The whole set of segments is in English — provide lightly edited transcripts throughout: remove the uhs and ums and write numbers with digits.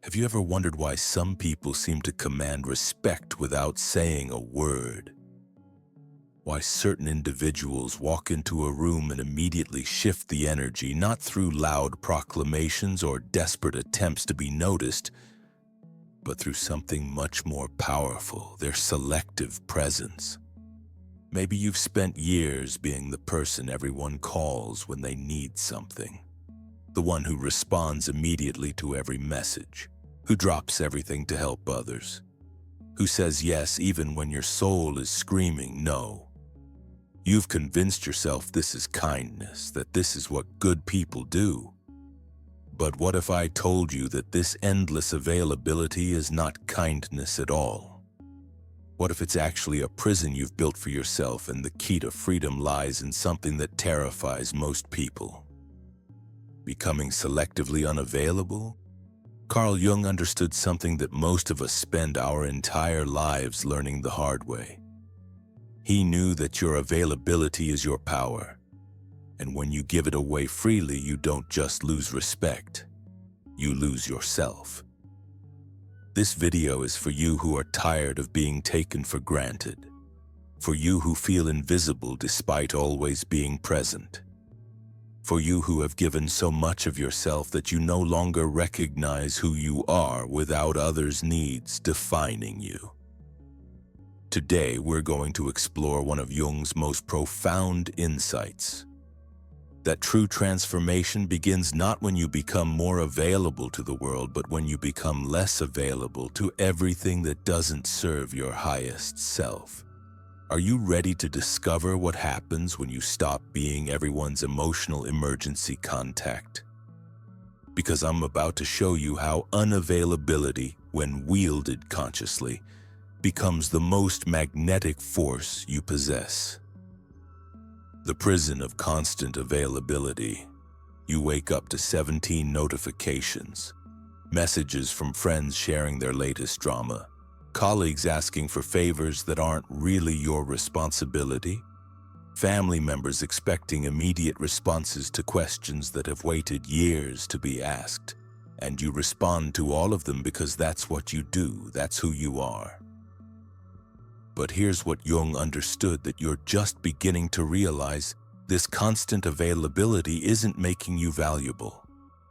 Have you ever wondered why some people seem to command respect without saying a word? Why certain individuals walk into a room and immediately shift the energy, not through loud proclamations or desperate attempts to be noticed, but through something much more powerful, their selective presence. Maybe you've spent years being the person everyone calls when they need something, the one who responds immediately to every message, who drops everything to help others, who says yes even when your soul is screaming no. You've convinced yourself this is kindness, that this is what good people do. But what if I told you that this endless availability is not kindness at all? What if it's actually a prison you've built for yourself and the key to freedom lies in something that terrifies most people? Becoming selectively unavailable? Carl Jung understood something that most of us spend our entire lives learning the hard way. He knew that your availability is your power, and when you give it away freely, you don't just lose respect, you lose yourself. This video is for you who are tired of being taken for granted, for you who feel invisible despite always being present, for you who have given so much of yourself that you no longer recognize who you are without others' needs defining you. Today, we're going to explore one of Jung's most profound insights. That true transformation begins not when you become more available to the world, but when you become less available to everything that doesn't serve your highest self. Are you ready to discover what happens when you stop being everyone's emotional emergency contact? Because I'm about to show you how unavailability, when wielded consciously, becomes the most magnetic force you possess. The prison of constant availability. You wake up to 17 notifications, messages from friends sharing their latest drama, colleagues asking for favors that aren't really your responsibility, family members expecting immediate responses to questions that have waited years to be asked, and you respond to all of them because that's what you do, that's who you are. But here's what Jung understood that you're just beginning to realize: this constant availability isn't making you valuable.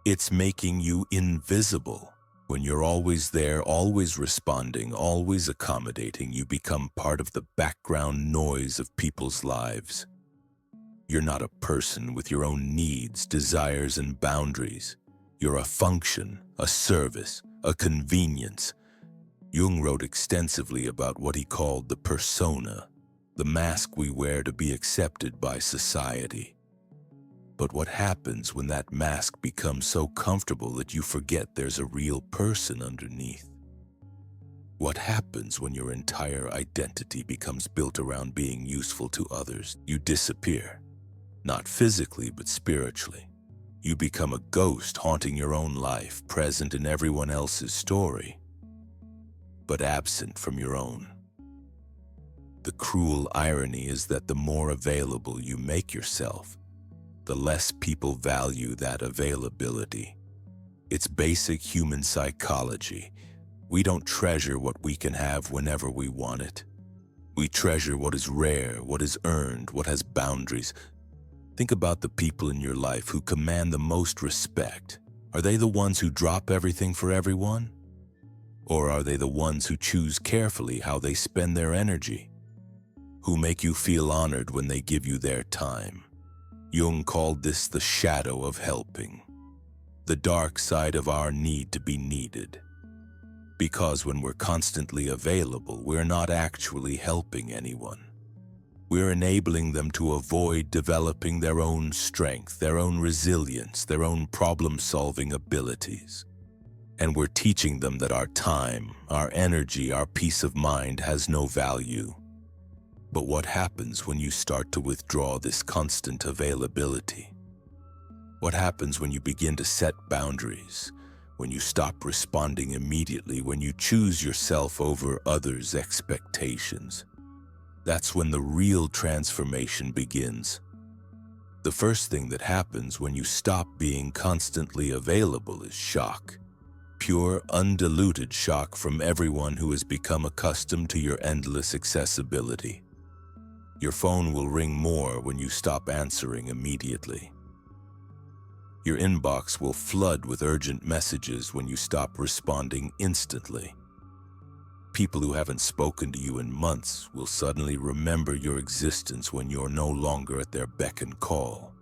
It's making you invisible. When you're always there, always responding, always accommodating, you become part of the background noise of people's lives. You're not a person with your own needs, desires, and boundaries. You're a function, a service, a convenience. Jung wrote extensively about what he called the persona, the mask we wear to be accepted by society. But what happens when that mask becomes so comfortable that you forget there's a real person underneath? What happens when your entire identity becomes built around being useful to others? You disappear, not physically but spiritually. You become a ghost haunting your own life, present in everyone else's story, but absent from your own. The cruel irony is that the more available you make yourself, the less people value that availability. It's basic human psychology. We don't treasure what we can have whenever we want it. We treasure what is rare, what is earned, what has boundaries. Think about the people in your life who command the most respect. Are they the ones who drop everything for everyone? Or are they the ones who choose carefully how they spend their energy? Who make you feel honored when they give you their time? Jung called this the shadow of helping, the dark side of our need to be needed. Because when we're constantly available, we're not actually helping anyone. We're enabling them to avoid developing their own strength, their own resilience, their own problem-solving abilities. And we're teaching them that our time, our energy, our peace of mind has no value. But what happens when you start to withdraw this constant availability? What happens when you begin to set boundaries, when you stop responding immediately, when you choose yourself over others' expectations? That's when the real transformation begins. The first thing that happens when you stop being constantly available is shock. Pure, undiluted shock from everyone who has become accustomed to your endless accessibility. Your phone will ring more when you stop answering immediately. Your inbox will flood with urgent messages when you stop responding instantly. People who haven't spoken to you in months will suddenly remember your existence when you're no longer at their beck and call.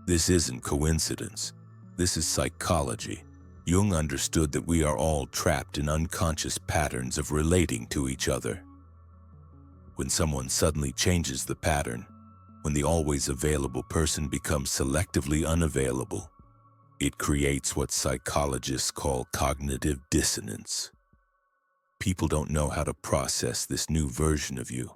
This isn't coincidence. This is psychology. Jung understood that we are all trapped in unconscious patterns of relating to each other. When someone suddenly changes the pattern, when the always available person becomes selectively unavailable, it creates what psychologists call cognitive dissonance. People don't know how to process this new version of you.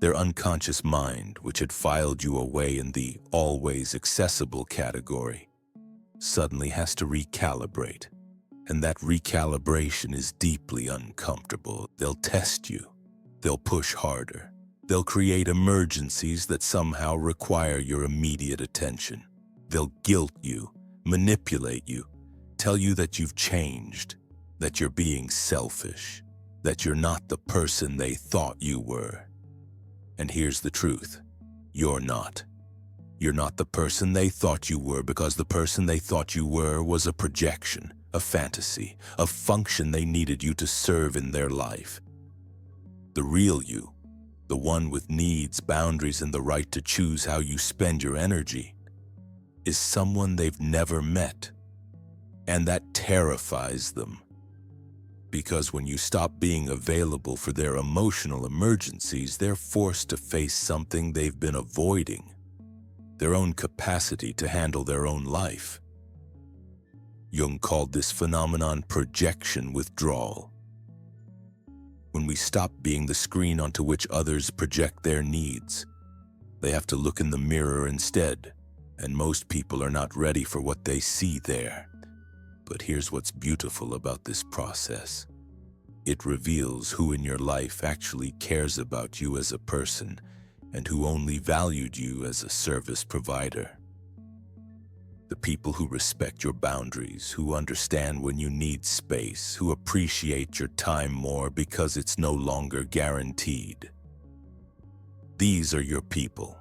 Their unconscious mind, which had filed you away in the always accessible category, suddenly has to recalibrate. And that recalibration is deeply uncomfortable. They'll test you. They'll push harder. They'll create emergencies that somehow require your immediate attention. They'll guilt you, manipulate you, tell you that you've changed, that you're being selfish, that you're not the person they thought you were. And here's the truth. You're not. You're not the person they thought you were, because the person they thought you were was a projection, a fantasy, a function they needed you to serve in their life. The real you, the one with needs, boundaries, and the right to choose how you spend your energy, is someone they've never met. And that terrifies them. Because when you stop being available for their emotional emergencies, they're forced to face something they've been avoiding: their own capacity to handle their own life. Jung called this phenomenon projection withdrawal. When we stop being the screen onto which others project their needs, they have to look in the mirror instead, and most people are not ready for what they see there. But here's what's beautiful about this process. It reveals who in your life actually cares about you as a person and who only valued you as a service provider. The people who respect your boundaries, who understand when you need space, who appreciate your time more because it's no longer guaranteed. These are your people.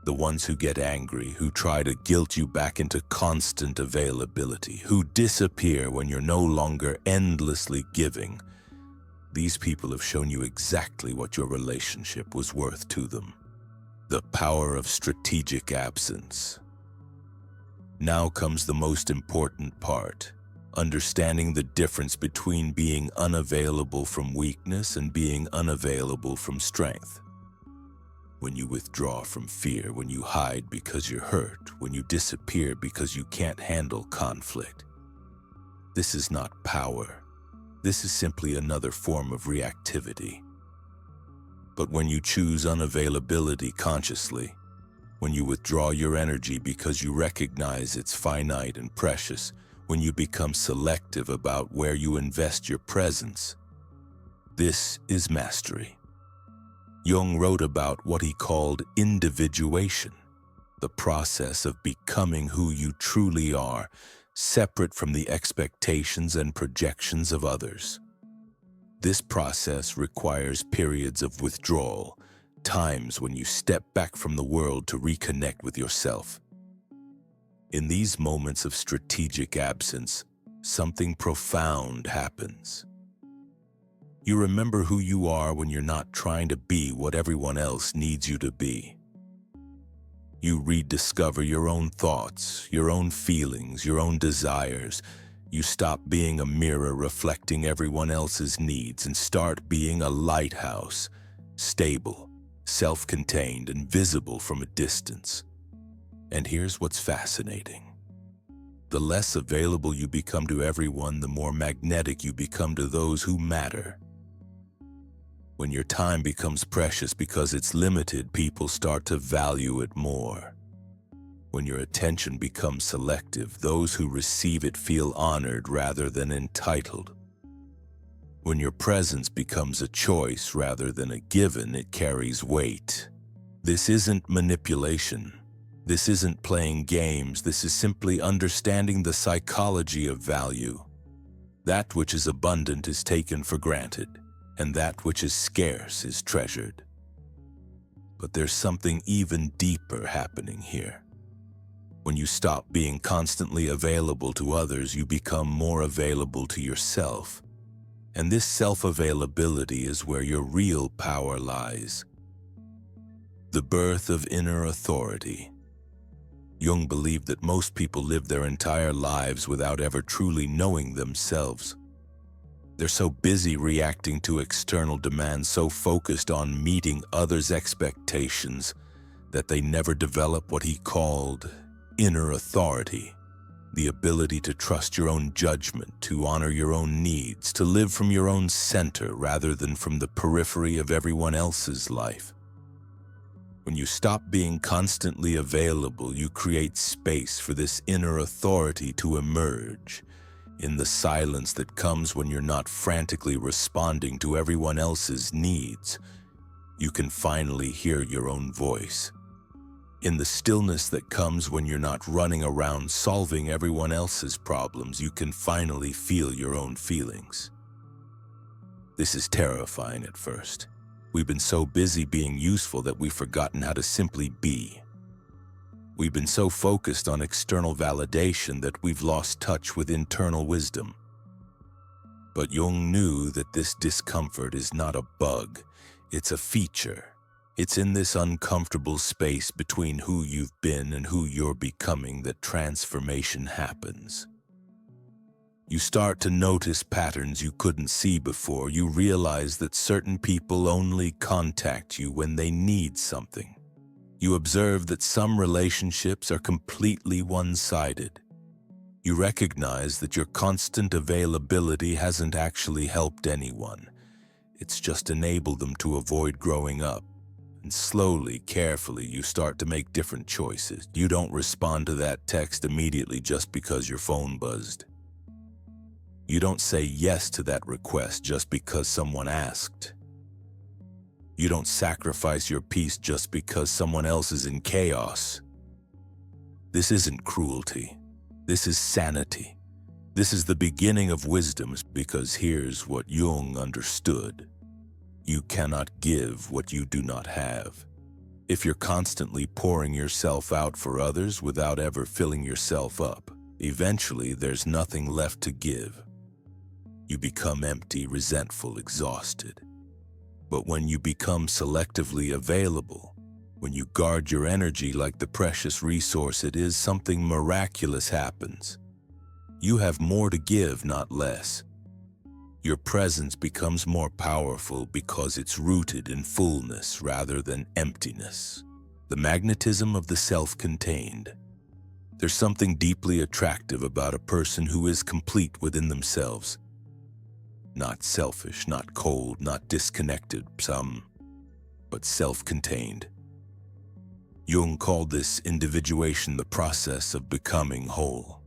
The ones who get angry, who try to guilt you back into constant availability, who disappear when you're no longer endlessly giving. These people have shown you exactly what your relationship was worth to them. The power of strategic absence. Now comes the most important part: understanding the difference between being unavailable from weakness and being unavailable from strength. When you withdraw from fear, when you hide because you're hurt, when you disappear because you can't handle conflict, this is not power. This is simply another form of reactivity. But when you choose unavailability consciously, when you withdraw your energy because you recognize it's finite and precious, when you become selective about where you invest your presence, this is mastery. Jung wrote about what he called individuation, the process of becoming who you truly are, separate from the expectations and projections of others. This process requires periods of withdrawal, times when you step back from the world to reconnect with yourself. In these moments of strategic absence, something profound happens. You remember who you are when you're not trying to be what everyone else needs you to be. You rediscover your own thoughts, your own feelings, your own desires. You stop being a mirror reflecting everyone else's needs and start being a lighthouse, stable, self-contained, and visible from a distance. And here's what's fascinating. The less available you become to everyone, the more magnetic you become to those who matter. When your time becomes precious because it's limited, people start to value it more. When your attention becomes selective, those who receive it feel honored rather than entitled. When your presence becomes a choice rather than a given, it carries weight. This isn't manipulation. This isn't playing games. This is simply understanding the psychology of value. That which is abundant is taken for granted, and that which is scarce is treasured. But there's something even deeper happening here. When you stop being constantly available to others, you become more available to yourself. And this self-availability is where your real power lies. The birth of inner authority. Jung believed that most people live their entire lives without ever truly knowing themselves. They're so busy reacting to external demands, so focused on meeting others' expectations, that they never develop what he called inner authority, the ability to trust your own judgment, to honor your own needs, to live from your own center rather than from the periphery of everyone else's life. When you stop being constantly available, you create space for this inner authority to emerge. In the silence that comes when you're not frantically responding to everyone else's needs, you can finally hear your own voice. In the stillness that comes when you're not running around solving everyone else's problems, you can finally feel your own feelings. This is terrifying at first. We've been so busy being useful that we've forgotten how to simply be. We've been so focused on external validation that we've lost touch with internal wisdom. But Jung knew that this discomfort is not a bug, it's a feature. It's in this uncomfortable space between who you've been and who you're becoming that transformation happens. You start to notice patterns you couldn't see before. You realize that certain people only contact you when they need something. You observe that some relationships are completely one-sided. You recognize that your constant availability hasn't actually helped anyone. It's just enabled them to avoid growing up. And slowly, carefully, you start to make different choices. You don't respond to that text immediately just because your phone buzzed. You don't say yes to that request just because someone asked. You don't sacrifice your peace just because someone else is in chaos. This isn't cruelty. This is sanity. This is the beginning of wisdom, because here's what Jung understood. You cannot give what you do not have. If you're constantly pouring yourself out for others without ever filling yourself up, eventually there's nothing left to give. You become empty, resentful, exhausted. But when you become selectively available, when you guard your energy like the precious resource it is, something miraculous happens. You have more to give, not less. Your presence becomes more powerful because it's rooted in fullness rather than emptiness. The magnetism of the self-contained. There's something deeply attractive about a person who is complete within themselves. Not selfish, not cold, not disconnected, but self-contained. Jung called this individuation the process of becoming whole.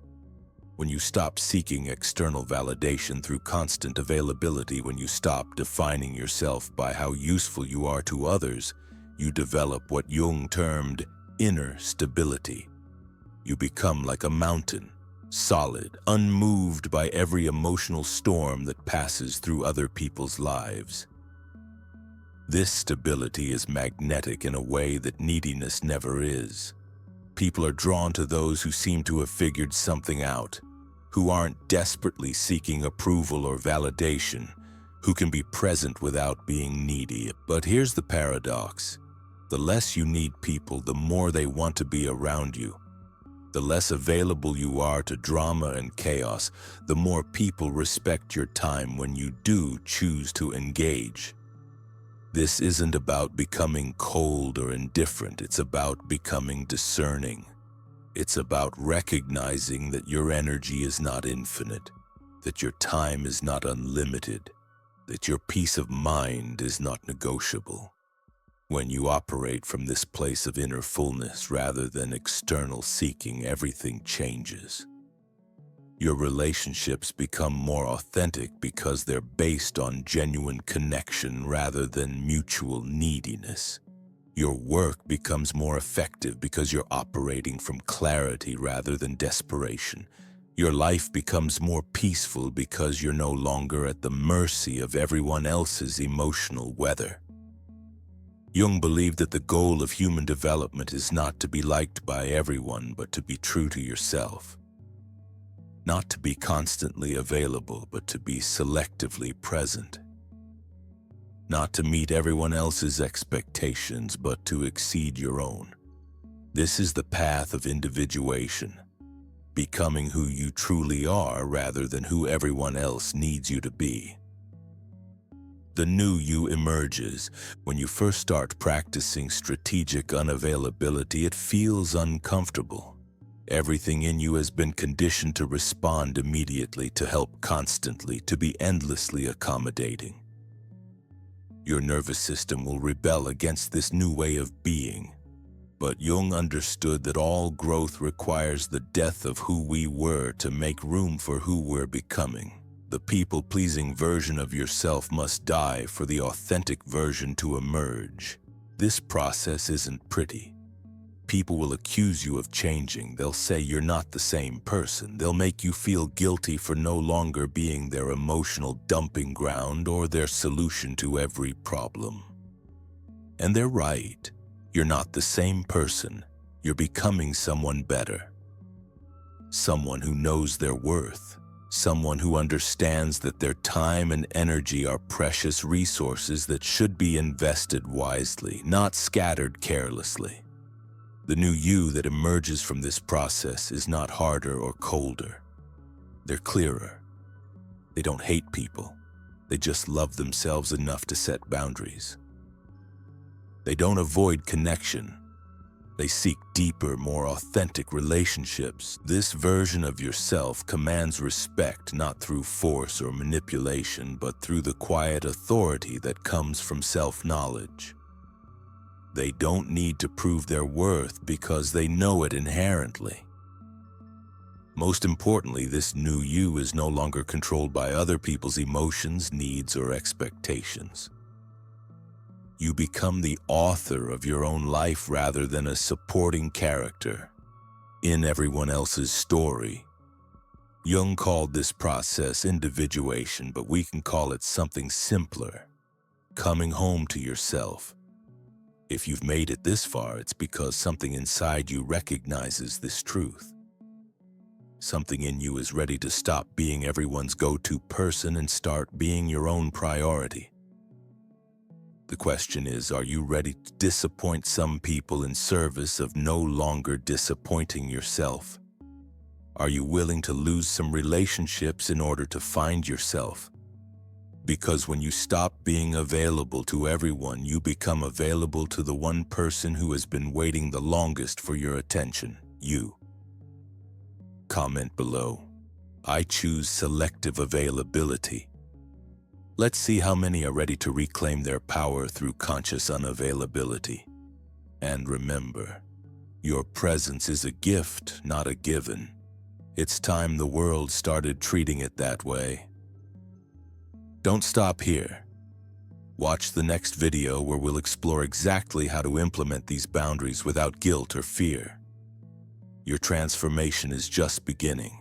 When you stop seeking external validation through constant availability, when you stop defining yourself by how useful you are to others, you develop what Jung termed inner stability. You become like a mountain, solid, unmoved by every emotional storm that passes through other people's lives. This stability is magnetic in a way that neediness never is. People are drawn to those who seem to have figured something out, who aren't desperately seeking approval or validation, who can be present without being needy. But here's the paradox. The less you need people, the more they want to be around you. The less available you are to drama and chaos, the more people respect your time when you do choose to engage. This isn't about becoming cold or indifferent, it's about becoming discerning. It's about recognizing that your energy is not infinite, that your time is not unlimited, that your peace of mind is not negotiable. When you operate from this place of inner fullness rather than external seeking, everything changes. Your relationships become more authentic because they're based on genuine connection rather than mutual neediness. Your work becomes more effective because you're operating from clarity rather than desperation. Your life becomes more peaceful because you're no longer at the mercy of everyone else's emotional weather. Jung believed that the goal of human development is not to be liked by everyone, but to be true to yourself. Not to be constantly available, but to be selectively present. Not to meet everyone else's expectations, but to exceed your own. This is the path of individuation, becoming who you truly are rather than who everyone else needs you to be. The new you emerges. When you first start practicing strategic unavailability, it feels uncomfortable. Everything in you has been conditioned to respond immediately, to help constantly, to be endlessly accommodating. Your nervous system will rebel against this new way of being. But Jung understood that all growth requires the death of who we were to make room for who we're becoming. The people-pleasing version of yourself must die for the authentic version to emerge. This process isn't pretty. People will accuse you of changing. They'll say you're not the same person. They'll make you feel guilty for no longer being their emotional dumping ground or their solution to every problem. And they're right. You're not the same person. You're becoming someone better. Someone who knows their worth. Someone who understands that their time and energy are precious resources that should be invested wisely, not scattered carelessly. The new you that emerges from this process is not harder or colder. They're clearer. They don't hate people. They just love themselves enough to set boundaries. They don't avoid connection. They seek deeper, more authentic relationships. This version of yourself commands respect not through force or manipulation, but through the quiet authority that comes from self-knowledge. They don't need to prove their worth because they know it inherently. Most importantly, this new you is no longer controlled by other people's emotions, needs, or expectations. You become the author of your own life rather than a supporting character in everyone else's story. Jung called this process individuation, but we can call it something simpler: coming home to yourself. If you've made it this far, it's because something inside you recognizes this truth. Something in you is ready to stop being everyone's go-to person and start being your own priority. The question is, are you ready to disappoint some people in service of no longer disappointing yourself? Are you willing to lose some relationships in order to find yourself? Because when you stop being available to everyone, you become available to the one person who has been waiting the longest for your attention, you. Comment below. I choose selective availability. Let's see how many are ready to reclaim their power through conscious unavailability. And remember, your presence is a gift, not a given. It's time the world started treating it that way. Don't stop here. Watch the next video where we'll explore exactly how to implement these boundaries without guilt or fear. Your transformation is just beginning.